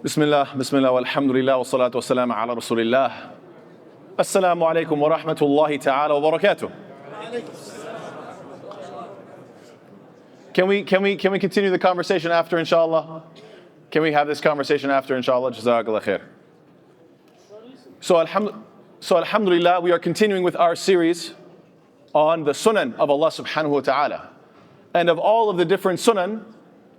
Bismillah, walhamdulillah, wa salatu wa salam ala rasulillah. Assalamu alaikum wa rahmatullahi ta'ala wa barakatuh. Can we continue the conversation after, inshallah? Can we have this conversation after, inshallah? Jazakallah khair. So alhamdulillah, we are continuing with our series on the Sunan of Allah subhanahu wa ta'ala. And of all of the different Sunan,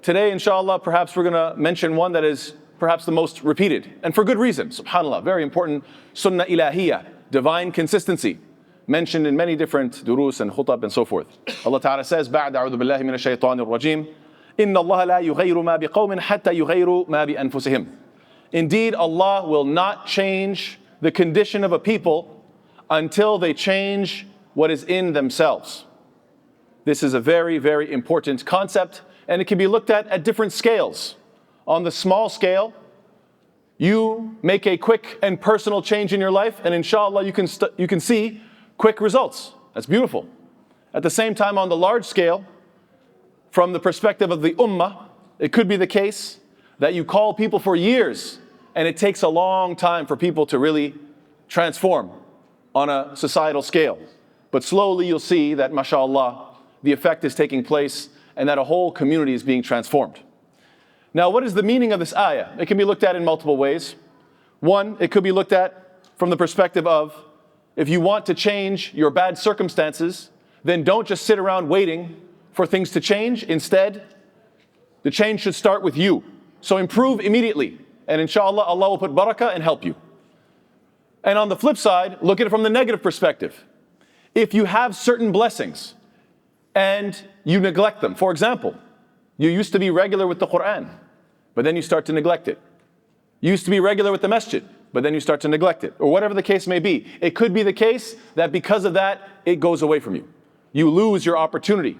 today, inshallah, perhaps we're going to mention one that is perhaps the most repeated, and for good reason, subhanAllah, very important, Sunnah Al-Illahiya, divine consistency, mentioned in many different durus and khutab and so forth. Allah Ta'ala says, بَعْدَ أَعُوذُ بِاللَّهِ مِنَ الشَّيْطَانِ الرَّجِيمِ إِنَّ اللَّهَ لَا يُغَيِّرُ مَا بِقَوْمٍ حَتَّى يُغَيِّرُوا مَا بِأَنفُسِهِمْ. Indeed, Allah will not change the condition of a people until they change what is in themselves. This is a very, very important concept, and it can be looked at different scales. On the small scale, you make a quick and personal change in your life, and inshallah you can see quick results. That's beautiful. At the same time, on the large scale, from the perspective of the ummah, it could be the case that you call people for years, and it takes a long time for people to really transform on a societal scale. But slowly you'll see that, mashallah, the effect is taking place and that a whole community is being transformed. Now, what is the meaning of this ayah? It can be looked at in multiple ways. One, it could be looked at from the perspective of, if you want to change your bad circumstances, then don't just sit around waiting for things to change. Instead, the change should start with you. So improve immediately, and inshallah, Allah will put barakah and help you. And on the flip side, look at it from the negative perspective. If you have certain blessings and you neglect them, for example, you used to be regular with the Quran, but then you start to neglect it. You used to be regular with the masjid, but then you start to neglect it. Or whatever the case may be. It could be the case that because of that, it goes away from you. You lose your opportunity,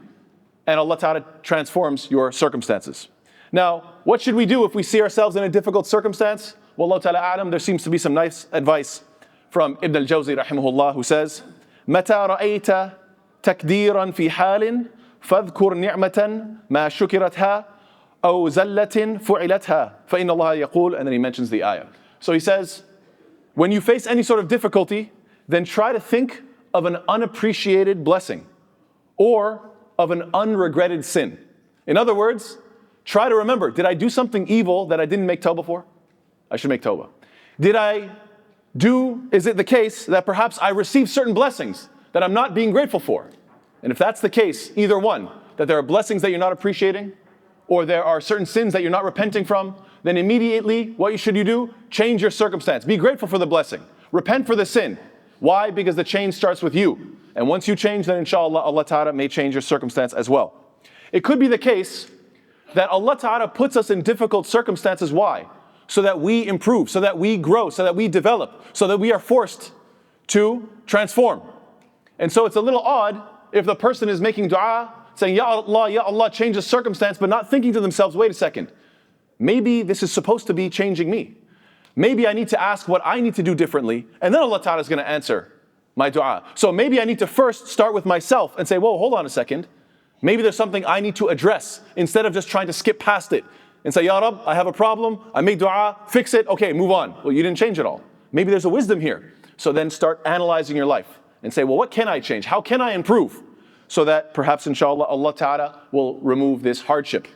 and Allah Ta'ala transforms your circumstances. Now, what should we do if we see ourselves in a difficult circumstance? Wallahu Ta'ala a'lam, there seems to be some nice advice from Ibn al-Jawzi rahimahullah, who says, مَتَى رَأَيْتَ تَكْدِيرًا فِي حَالٍ فاذكر نعمة ما شكرتها أو زلة فعلتها فإن الله يقول, and then he mentions the ayah. So he says, when you face any sort of difficulty, then try to think of an unappreciated blessing or of an unregretted sin. In other words, try to remember, did I do something evil that I didn't make tawbah for? I should make tawbah. Is it the case that perhaps I received certain blessings that I'm not being grateful for? And if that's the case, either one, that there are blessings that you're not appreciating, or there are certain sins that you're not repenting from, then immediately, what should you do? Change your circumstance. Be grateful for the blessing. Repent for the sin. Why? Because the change starts with you. And once you change, then inshallah, Allah Ta'ala may change your circumstance as well. It could be the case that Allah Ta'ala puts us in difficult circumstances. Why? So that we improve, so that we grow, so that we develop, so that we are forced to transform. And so it's a little odd if the person is making dua, saying, Ya Allah, change the circumstance, but not thinking to themselves, wait a second, maybe this is supposed to be changing me. Maybe I need to ask what I need to do differently, and then Allah Ta'ala is going to answer my dua. So maybe I need to first start with myself and say, whoa, hold on a second. Maybe there's something I need to address, instead of just trying to skip past it and say, Ya Rab, I have a problem, I make dua, fix it, okay, move on. Well, you didn't change it all. Maybe there's a wisdom here. So then start analyzing your life and say, well, what can I change? How can I improve? So that perhaps, inshallah, Allah Ta'ala will remove this hardship.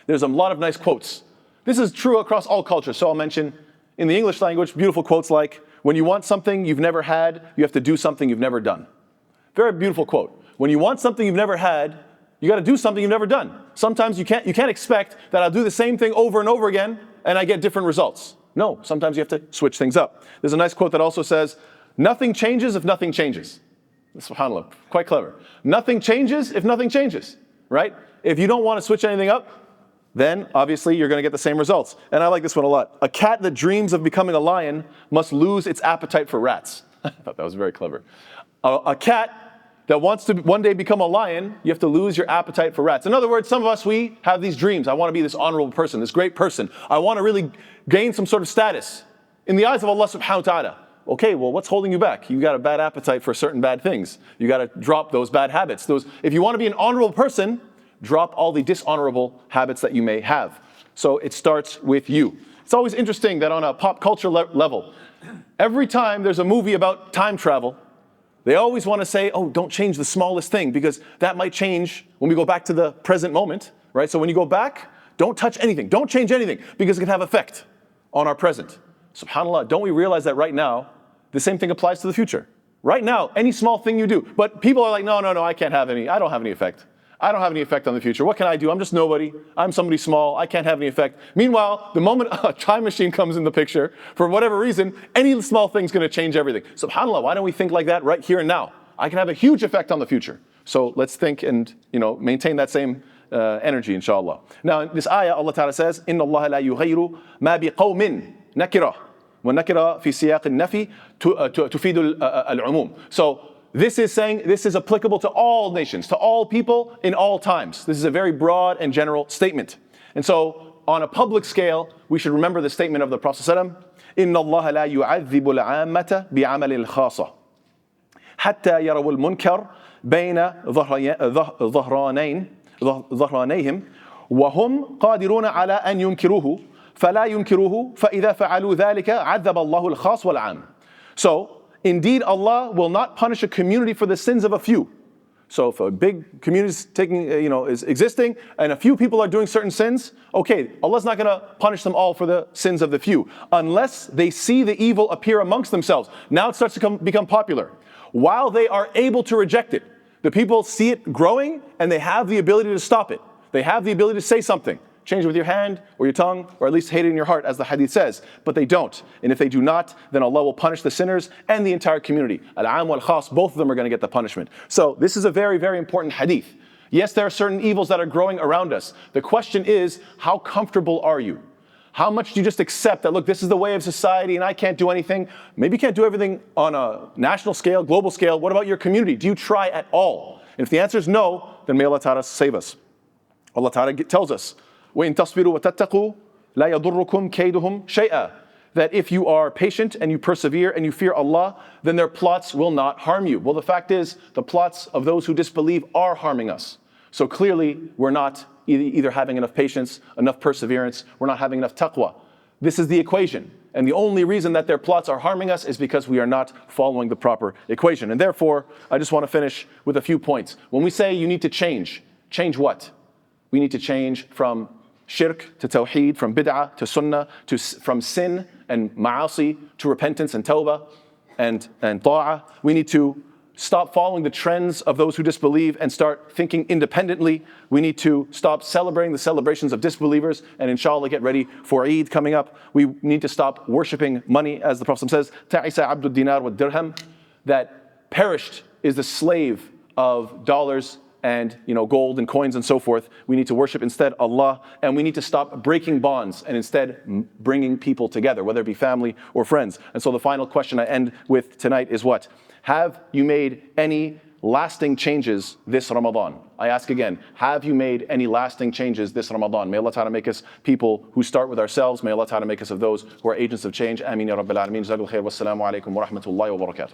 There's a lot of nice quotes. This is true across all cultures. So I'll mention, in the English language, beautiful quotes like, when you want something you've never had, you have to do something you've never done. Very beautiful quote. When you want something you've never had, you got to do something you've never done. Sometimes you can't expect that I'll do the same thing over and over again and I get different results. No, sometimes you have to switch things up. There's a nice quote that also says, nothing changes if nothing changes. SubhanAllah, quite clever. Nothing changes if nothing changes, right? If you don't want to switch anything up, then obviously you're going to get the same results. And I like this one a lot. A cat that dreams of becoming a lion must lose its appetite for rats. I thought that was very clever. A cat that wants to one day become a lion, you have to lose your appetite for rats. In other words, some of us, we have these dreams. I want to be this honorable person, this great person. I want to really gain some sort of status in the eyes of Allah subhanahu wa ta'ala. Okay, well, what's holding you back? You got a bad appetite for certain bad things. You got to drop those bad habits. If you want to be an honorable person, drop all the dishonorable habits that you may have. So it starts with you. It's always interesting that on a pop culture level, every time there's a movie about time travel, they always want to say, oh, don't change the smallest thing because that might change when we go back to the present moment, right? So when you go back, don't touch anything, don't change anything because it can have effect on our present. SubhanAllah, don't we realize that right now, the same thing applies to the future? Right now, any small thing you do, but people are like, no, I don't have any effect. I don't have any effect on the future. What can I do? I'm just nobody. I'm somebody small. I can't have any effect. Meanwhile, the moment a time machine comes in the picture, for whatever reason, any small thing's going to change everything. SubhanAllah, why don't we think like that right here and now? I can have a huge effect on the future. So let's think and maintain that same energy, inshallah. Now, in this ayah, Allah Ta'ala says, إِنَّ اللَّهَ لَا يُغَيِّرُ مَا بِقَوْمٍ نَكِرَةٍ وَالنَّكِرَةِ فِي سِيَاقِ النَّفِي تُفِيدُ الْعُمُومِ. So this is saying this is applicable to all nations, to all people in all times. This is a very broad and general statement. And so on a public scale, we should remember the statement of the Prophet ﷺ, إِنَّ اللَّهَ لَا يُعَذِّبُ الْعَامَّةَ بِعَمَلِ الْخَاصَةِ حَتَّى يَرَوُا الْمُنْكَرَ بَيْنَ ظهرانيهم وهم قادرون على أن ينكروه فلا ينكروه فإذا فعلوا ذلك عذب الله الخاص والعام. So, indeed, Allah will not punish a community for the sins of a few. So if a big community is is existing and a few people are doing certain sins, okay, Allah's not going to punish them all for the sins of the few unless they see the evil appear amongst themselves. Now it starts to become popular. While they are able to reject it, the people see it growing and they have the ability to stop it. They have the ability to say something. Change it with your hand or your tongue, or at least hate it in your heart, as the hadith says. But they don't. And if they do not, then Allah will punish the sinners and the entire community. Al-Am wal-Khas, both of them are going to get the punishment. So this is a very, very important hadith. Yes, there are certain evils that are growing around us. The question is, how comfortable are you? How much do you just accept that, look, this is the way of society and I can't do anything? Maybe you can't do everything on a national scale, global scale. What about your community? Do you try at all? And if the answer is no, then may Allah Ta'ala save us. Allah Ta'ala tells us, وَإِن تَصْبِرُوا وَتَتَّقُوا لَا يَضُرُّكُمْ كَيْدُهُمْ شَيْئًا. That if you are patient and you persevere and you fear Allah, then their plots will not harm you. Well, the fact is, the plots of those who disbelieve are harming us. So clearly, we're not either having enough patience, enough perseverance, we're not having enough taqwa. This is the equation. And the only reason that their plots are harming us is because we are not following the proper equation. And therefore, I just want to finish with a few points. When we say you need to change what? We need to change from shirk to tawheed, from bid'ah to sunnah, from sin and ma'asi to repentance and tawbah and ta'ah. We need to stop following the trends of those who disbelieve and start thinking independently. We need to stop celebrating the celebrations of disbelievers and inshallah get ready for Eid coming up. We need to stop worshipping money, as the Prophet says, ta'isa abdul dinar wa dirham, that perished is the slave of dollars and gold and coins and so forth. We need to worship instead Allah, and we need to stop breaking bonds and instead bringing people together, whether it be family or friends. And so the final question I end with tonight is what? Have you made any lasting changes this Ramadan? I ask again, have you made any lasting changes this Ramadan? May Allah Ta'ala make us people who start with ourselves. May Allah Ta'ala make us of those who are agents of change. Ameen ya Rabbil Alameen. Jazakallahu khair. Wassalamu alaikum wa rahmatullahi wa barakatuh.